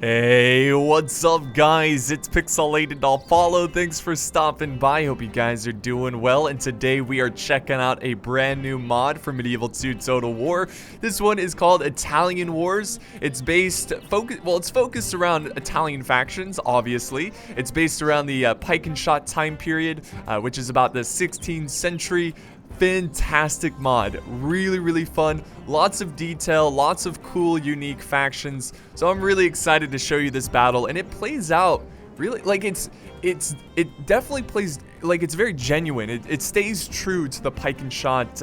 Hey, what's up guys? It's Pixelated-Apollo. Thanks for stopping by. Hope you guys are doing well. And today we are checking out a brand new mod for Medieval 2 Total War. This one is called Italian Wars. It's it's focused around Italian factions, obviously. It's based around the pike and shot time period, which is about the 16th century. Fantastic mod, really fun, lots of detail, lots of cool unique factions. So I'm really excited to show you this battle, and it plays out really like it definitely plays like it's very genuine. It stays true to the pike and shot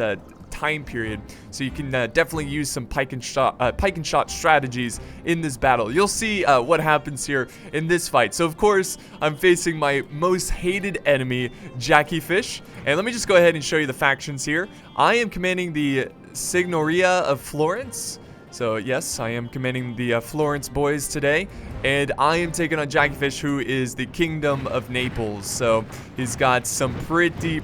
time period, so you can definitely use some pike and shot strategies in this battle. You'll see what happens here in this fight. So of course I'm facing my most hated enemy, jackieFish, and let me just go ahead and show you the factions here. I am commanding the Signoria of Florence. So yes, I am commanding the Florence boys today, and I am taking on jackieFish, who is the Kingdom of Naples. So he's got some pretty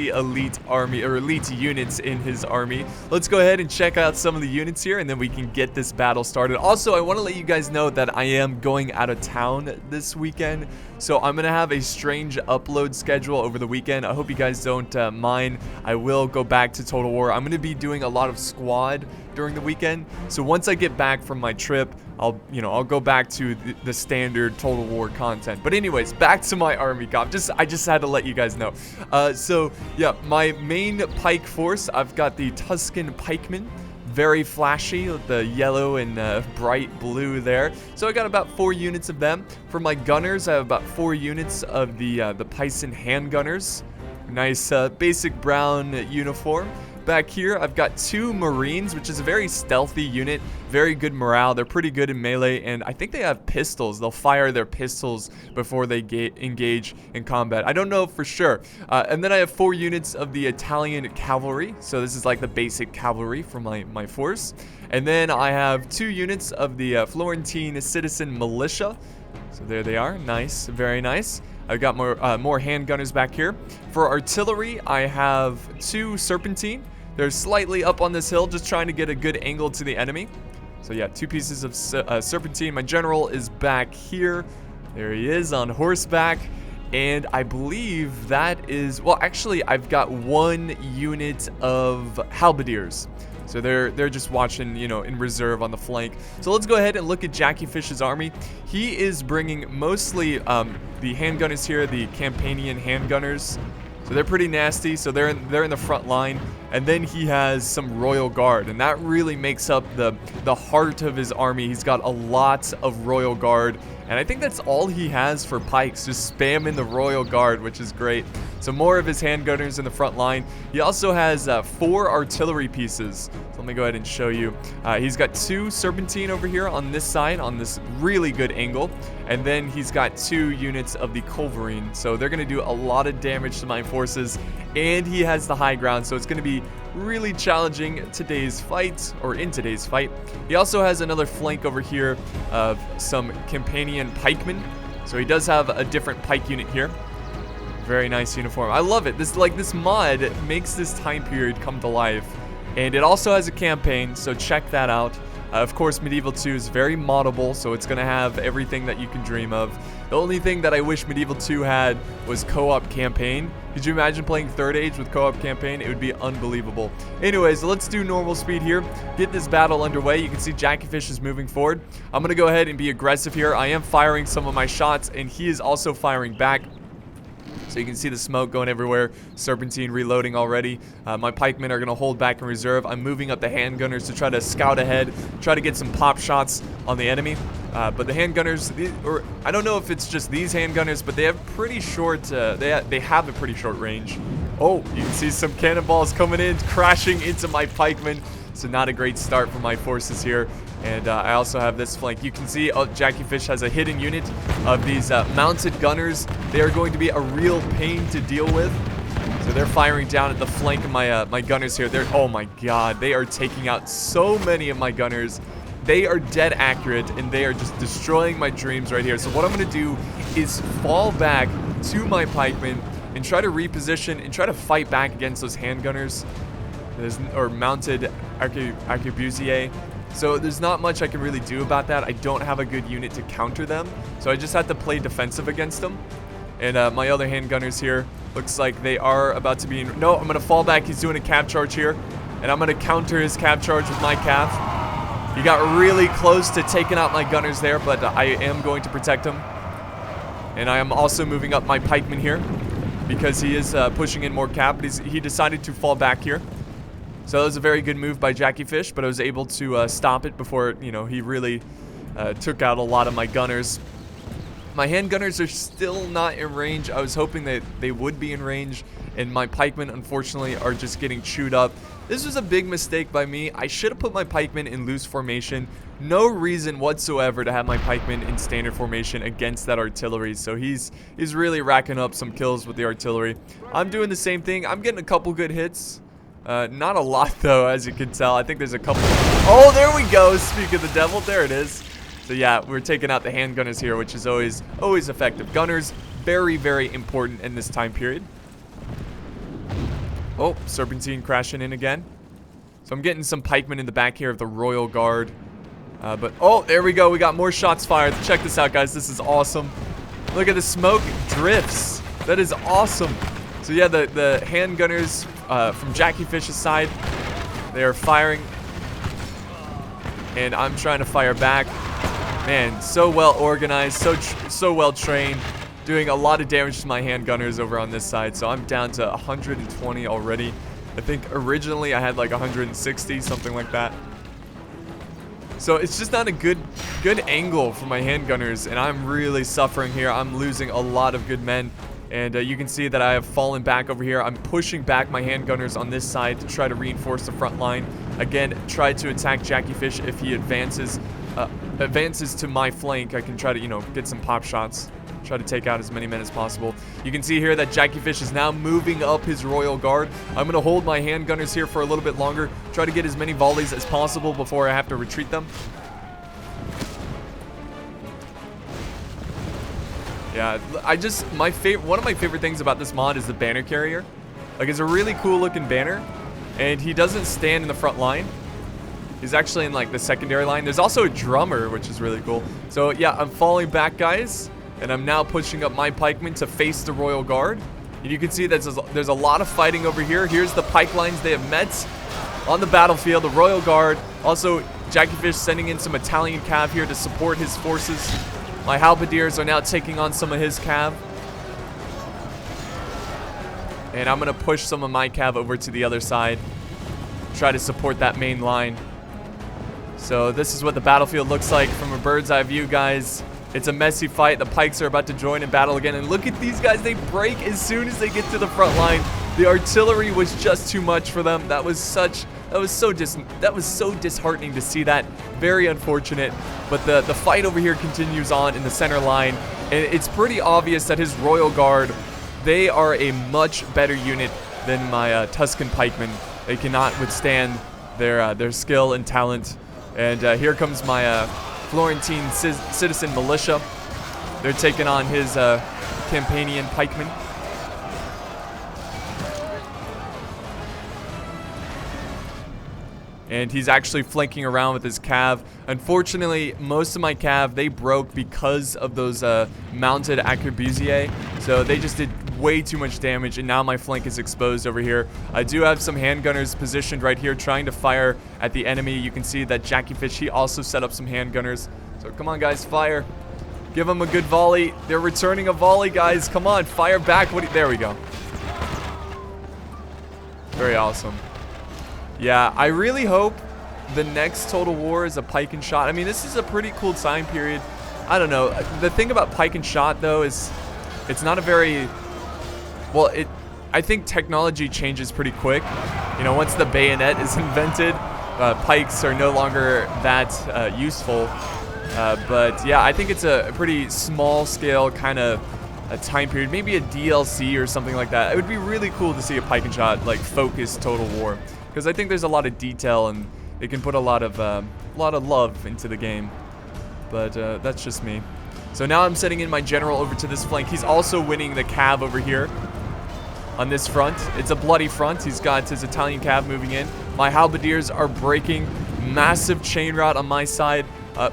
elite army, or elite units in his army. Let's go ahead and check out some of the units here, and then we can get this battle started. Also, I want to let you guys know that I am going out of town this weekend, so I'm gonna have a strange upload schedule over the weekend. I hope you guys don't mind. I will go back to Total War. I'm gonna be doing a lot of squad during the weekend. So once I get back from my trip, I'll go back to the standard Total War content. But anyways, back to my army comp. I just had to let you guys know. So yeah, my main pike force, I've got the Tuscan Pikemen. Very flashy with the yellow and bright blue there. So I got about 4 units of them. For my gunners, I have about 4 units of the Pison handgunners. Nice basic brown uniform. Back here, I've got 2 Marines, which is a very stealthy unit. Very good morale. They're pretty good in melee, and I think they have pistols. They'll fire their pistols before they engage in combat. I don't know for sure. And then I have 4 units of the Italian cavalry. So this is like the basic cavalry for my force. And then I have 2 units of the Florentine citizen militia. So there they are. Nice. Very nice. I've got more handgunners back here. For artillery, I have 2 Serpentine. They're slightly up on this hill, just trying to get a good angle to the enemy. So yeah, 2 pieces of Serpentine. My general is back here. There he is on horseback. And I believe that is, well, actually, I've got 1 unit of halberdiers. So they're just watching, in reserve on the flank. So let's go ahead and look at jackieFish's army. He is bringing mostly the handgunners here, the Campanian handgunners. So they're pretty nasty. So they're in the front line. And then he has some Royal Guard, and that really makes up the heart of his army. He's got a lot of Royal Guard, and I think that's all he has for pikes, just spamming the Royal Guard, which is great. So more of his handgunners in the front line. He also has 4 artillery pieces. So let me go ahead and show you. He's got 2 Serpentine over here on this side, on this really good angle. And then he's got 2 units of the Culverine. So they're going to do a lot of damage to my forces. And he has the high ground, so it's going to be really challenging in today's fight. He also has another flank over here of some Campanian Pikemen. So he does have a different pike unit here. Very nice uniform. I love it. This mod makes this time period come to life. And it also has a campaign, so check that out. Of course, Medieval 2 is very moddable, so it's going to have everything that you can dream of. The only thing that I wish Medieval 2 had was co-op campaign. Could you imagine playing 3rd Age with co-op campaign? It would be unbelievable. Anyways, let's do normal speed here. Get this battle underway. You can see jackieFish is moving forward. I'm going to go ahead and be aggressive here. I am firing some of my shots, and he is also firing back. So you can see the smoke going everywhere. Serpentine reloading already. My pikemen are going to hold back in reserve. I'm moving up the handgunners to try to scout ahead, try to get some pop shots on the enemy. But the handgunners, or I don't know if it's just these handgunners, but they have pretty short, they have a pretty short range. Oh, you can see some cannonballs coming in, crashing into my pikemen. So not a great start for my forces here. And I also have this flank. You can see jackieFish has a hidden unit of these mounted gunners. They are going to be a real pain to deal with. So they're firing down at the flank of my gunners here. Oh my god, they are taking out so many of my gunners. They are dead accurate, and they are just destroying my dreams right here. So what I'm going to do is fall back to my pikemen and try to reposition and try to fight back against those handgunners or mounted arquebusier. So there's not much I can really do about that. I don't have a good unit to counter them. So I just have to play defensive against them. And my other handgunners here, looks like they are about to be in... No, I'm going to fall back. He's doing a cav charge here. And I'm going to counter his cav charge with my cav. He got really close to taking out my gunners there, but I am going to protect him. And I am also moving up my pikeman here because he is pushing in more cav, but he decided to fall back here. So that was a very good move by jackieFish, but I was able to stop it before, you know, he really took out a lot of my gunners. My handgunners are still not in range. I was hoping that they would be in range, and my pikemen, unfortunately, are just getting chewed up. This was a big mistake by me. I should have put my pikemen in loose formation. No reason whatsoever to have my pikemen in standard formation against that artillery. So he's really racking up some kills with the artillery. I'm doing the same thing. I'm getting a couple good hits. Not a lot, though, as you can tell. I think there's a couple... Oh, there we go! Speak of the devil, there it is. So yeah, we're taking out the handgunners here, which is always effective. Gunners, very, very important in this time period. Oh, Serpentine crashing in again. So I'm getting some pikemen in the back here of the Royal Guard. But, oh, there we go. We got more shots fired. Check this out, guys. This is awesome. Look at the smoke drifts. That is awesome. So yeah, the handgunners from jackieFish's side, they are firing. And I'm trying to fire back. Man, so well organized, so well trained, doing a lot of damage to my handgunners over on this side. So I'm down to 120 already. I think originally I had like 160, something like that. So it's just not a good angle for my handgunners, and I'm really suffering here. I'm losing a lot of good men, and you can see that I have fallen back over here. I'm pushing back my handgunners on this side to try to reinforce the front line. Again, try to attack jackieFish if he advances to my flank. I can try to, you know, get some pop shots, try to take out as many men as possible. You can see here that jackieFish is now moving up his Royal Guard. I'm going to hold my handgunners here for a little bit longer, try to get as many volleys as possible before I have to retreat them. Yeah, one of my favorite things about this mod is the banner carrier. Like, it's a really cool looking banner, and he doesn't stand in the front line. He's actually in like the secondary line. There's also a drummer, which is really cool. So yeah, I'm falling back, guys, and I'm now pushing up my pikemen to face the Royal Guard. And you can see that there's a lot of fighting over here. Here's the pike lines they have met on the battlefield. The Royal Guard. Also, jackieFish sending in some Italian cav here to support his forces. My halberdiers are now taking on some of his cav. And I'm going to push some of my cav over to the other side. Try to support that main line. So this is what the battlefield looks like from a bird's eye view, guys. It's a messy fight. The pikes are about to join in battle again. And look at these guys. They break as soon as they get to the front line. The artillery was just too much for them. That was so disheartening to see that. Very unfortunate. But the fight over here continues on in the center line. And it's pretty obvious that his Royal Guard, they are a much better unit than my Tuscan Pikemen. They cannot withstand their skill and talent. And here comes my Florentine citizen militia. They're taking on his Campanian pikemen. And he's actually flanking around with his cav. Unfortunately, most of my cav, they broke because of those mounted arquebusiers. So they just did way too much damage, and now my flank is exposed over here. I do have some handgunners positioned right here trying to fire at the enemy. You can see that jackieFish, he also set up some handgunners. So come on, guys, fire. Give them a good volley. They're returning a volley, guys. Come on, fire back. There we go. Very awesome. Yeah, I really hope the next Total War is a pike and shot. I mean, this is a pretty cool time period. I don't know. The thing about pike and shot, though, is it's not a very... Well, I think technology changes pretty quick. You know, once the bayonet is invented, pikes are no longer that useful. But yeah, I think it's a pretty small scale kind of a time period, maybe a DLC or something like that. It would be really cool to see a pike and shot like focused Total War, because I think there's a lot of detail and it can put a lot of love into the game. But that's just me. So now I'm sending in my general over to this flank. He's also winning the cav over here on this front. It's a bloody front. He's got his Italian cav moving in. My halberdiers are breaking Massive chain route on my side.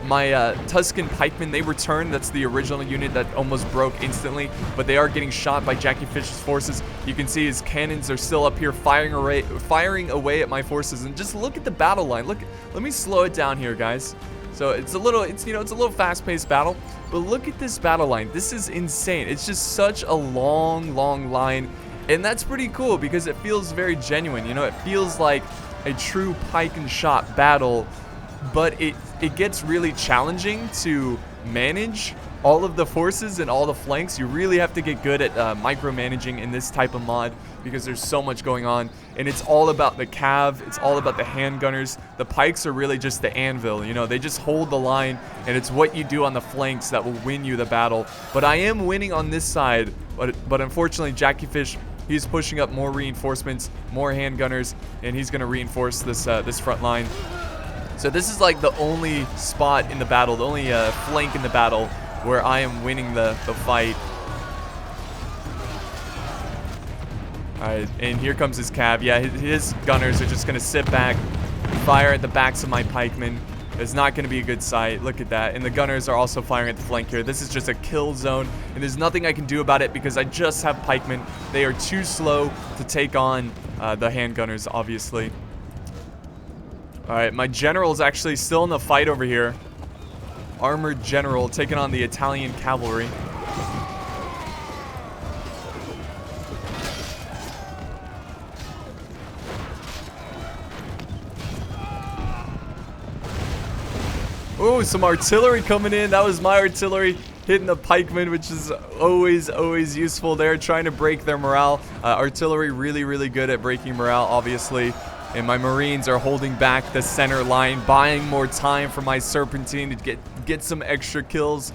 My Tuscan Pikemen, they return. That's the original unit that almost broke instantly, but they are getting shot by jackieFish's forces. You can see his cannons are still up here firing away at my forces. And just look at the battle line. Look, let me slow it down here, guys. So it's a little fast-paced battle, but look at this battle line. This is insane. It's just such a long line, and that's pretty cool because it feels very genuine. You know, it feels like a true pike and shot battle, but it gets really challenging to manage all of the forces and all the flanks. You really have to get good at micromanaging in this type of mod because there's so much going on, and it's all about the cav, it's all about the handgunners. The pikes are really just the anvil, you know, they just hold the line, and it's what you do on the flanks that will win you the battle. But I am winning on this side, but unfortunately jackieFish, he's pushing up more reinforcements, more handgunners, and he's gonna reinforce this this front line. So this is like the only spot in the battle, the only flank in the battle where I am winning the fight. Alright, and here comes his cav. Yeah, his gunners are just going to sit back, fire at the backs of my pikemen. It's not going to be a good sight. Look at that. And the gunners are also firing at the flank here. This is just a kill zone, and there's nothing I can do about it because I just have pikemen. They are too slow to take on the handgunners, obviously. Alright, my general is actually still in the fight over here. Armored general taking on the Italian cavalry. Oh, some artillery coming in. That was my artillery hitting the pikemen, which is always useful there, trying to break their morale. Artillery really good at breaking morale, obviously. And my Marines are holding back the center line, buying more time for my Serpentine to get some extra kills.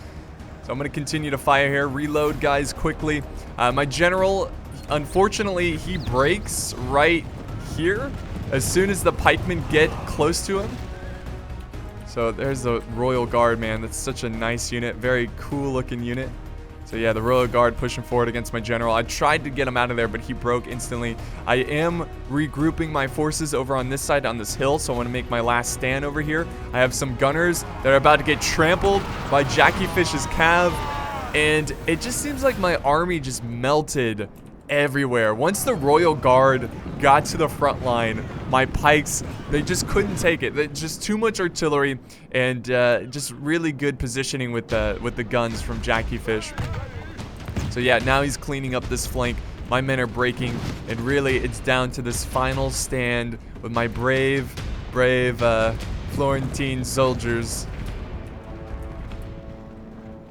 So I'm going to continue to fire here. Reload, guys, quickly. My general, unfortunately, he breaks right here as soon as the pikemen get close to him. So there's the Royal Guard, man. That's such a nice unit. Very cool looking unit. So yeah, the Royal Guard pushing forward against my general. I tried to get him out of there, but he broke instantly. I am regrouping my forces over on this side, on this hill, so I want to make my last stand over here. I have some gunners that are about to get trampled by jackieFish's cav, and it just seems like my army just melted everywhere. Once the Royal Guard got to the front line, my pikes, they just couldn't take it. Just too much artillery and just really good positioning with the guns from jackieFish. So yeah, now he's cleaning up this flank. My men are breaking, and really it's down to this final stand with my brave Florentine soldiers.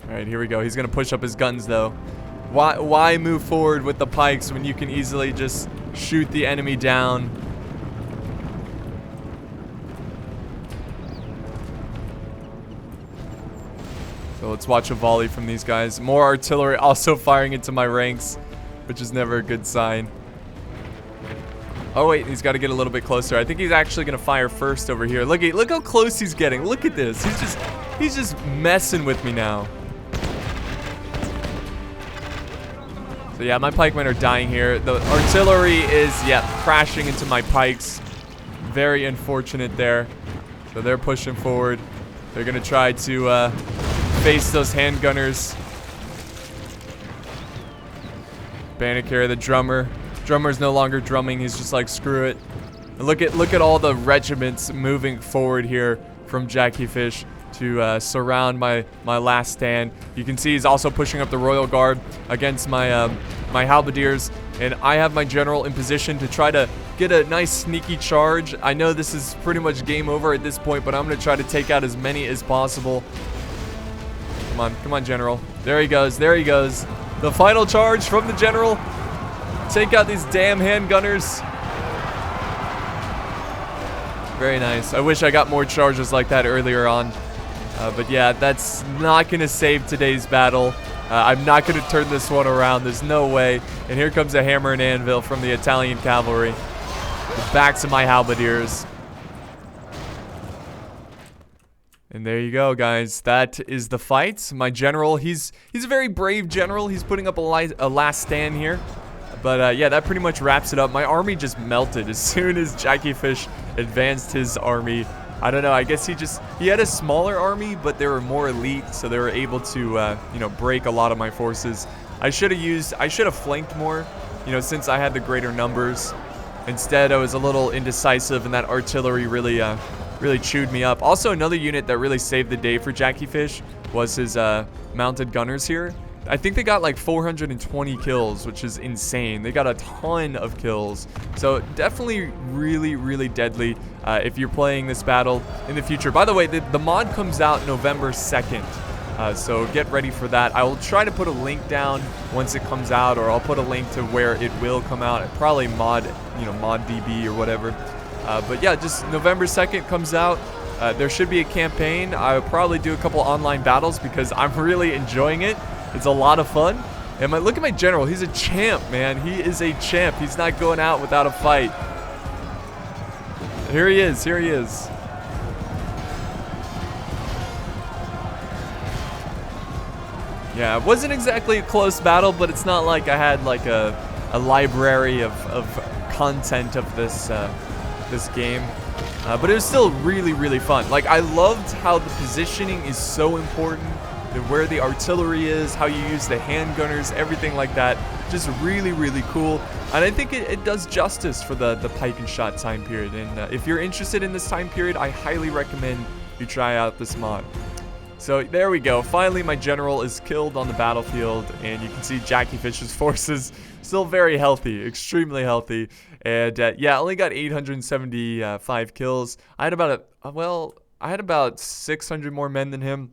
All right, here we go. He's gonna push up his guns though. Why move forward with the pikes when you can easily just shoot the enemy down? So let's watch a volley from these guys. More artillery also firing into my ranks, which is never a good sign. Oh wait, he's got to get a little bit closer. I think he's actually going to fire first over here. Look how close he's getting. Look at this. He's just messing with me now. So yeah, my pikemen are dying here. The artillery is, yeah, crashing into my pikes. Very unfortunate there. So they're pushing forward. They're going to try to face those handgunners. Banneker, the drummer. Drummer's no longer drumming. He's just like, screw it. And look at all the regiments moving forward here from jackieFish to surround my last stand. You can see he's also pushing up the Royal Guard against my my halberdiers, and I have my general in position to try to get a nice sneaky charge. I know this is pretty much game over at this point, but I'm going to try to take out as many as possible. Come on, general. There he goes. The final charge from the general. Take out these damn handgunners. Very nice. I wish I got more charges like that earlier on. But yeah, that's not going to save today's battle. I'm not going to turn this one around. There's no way. And here comes a hammer and anvil from the Italian cavalry. The backs of my halberdiers. And there you go, guys. That is the fight. My general, he's a very brave general. He's putting up a last stand here. But yeah, that pretty much wraps it up. My army just melted as soon as jackieFish advanced his army. I don't know, I guess he had a smaller army, but they were more elite, so they were able to, you know, break a lot of my forces. I should have flanked more, you know, since I had the greater numbers. Instead, I was a little indecisive, and that artillery really chewed me up. Also, another unit that really saved the day for jackieFish was his mounted gunners here. I think they got like 420 kills, which is insane. They got a ton of kills. So definitely really deadly if you're playing this battle in the future. By the way, the mod comes out November 2nd. So get ready for that. I will try to put a link down once it comes out, or I'll put a link to where it will come out. Probably ModDB or whatever. But yeah, just November 2nd comes out. There should be a campaign. I'll probably do a couple online battles because I'm really enjoying it. It's a lot of fun. And look at my general. He's a champ, man. He is a champ. He's not going out without a fight. Here he is. Here he is. Yeah, it wasn't exactly a close battle, but it's not like I had like a library of content of this this game. But it was still really fun. Like, I loved how the positioning is so important, where the artillery is, how you use the handgunners, everything like that. Just really cool. And I think it does justice for the pike and shot time period. And if you're interested in this time period, I highly recommend you try out this mod. So there we go. Finally, my general is killed on the battlefield, and you can see jackieFish's forces still very healthy, extremely healthy. And yeah, I only got 875 kills. I had about 600 more men than him,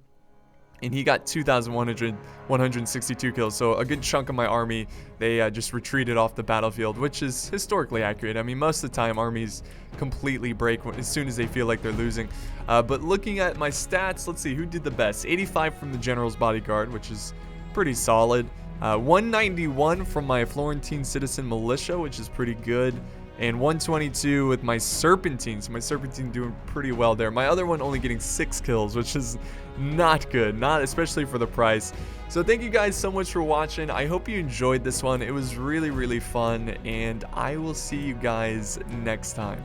and he got 2,162 kills. So a good chunk of my army, they just retreated off the battlefield, which is historically accurate. I mean, most of the time armies completely break as soon as they feel like they're losing. But looking at my stats, let's see who did the best. 85 from the general's bodyguard, which is pretty solid. 191 from my Florentine citizen militia, which is pretty good. And 122 with my Serpentine. So my Serpentine doing pretty well there. My other one only getting 6 kills, which is not good. Not especially for the price. So thank you guys so much for watching. I hope you enjoyed this one. It was really fun. And I will see you guys next time.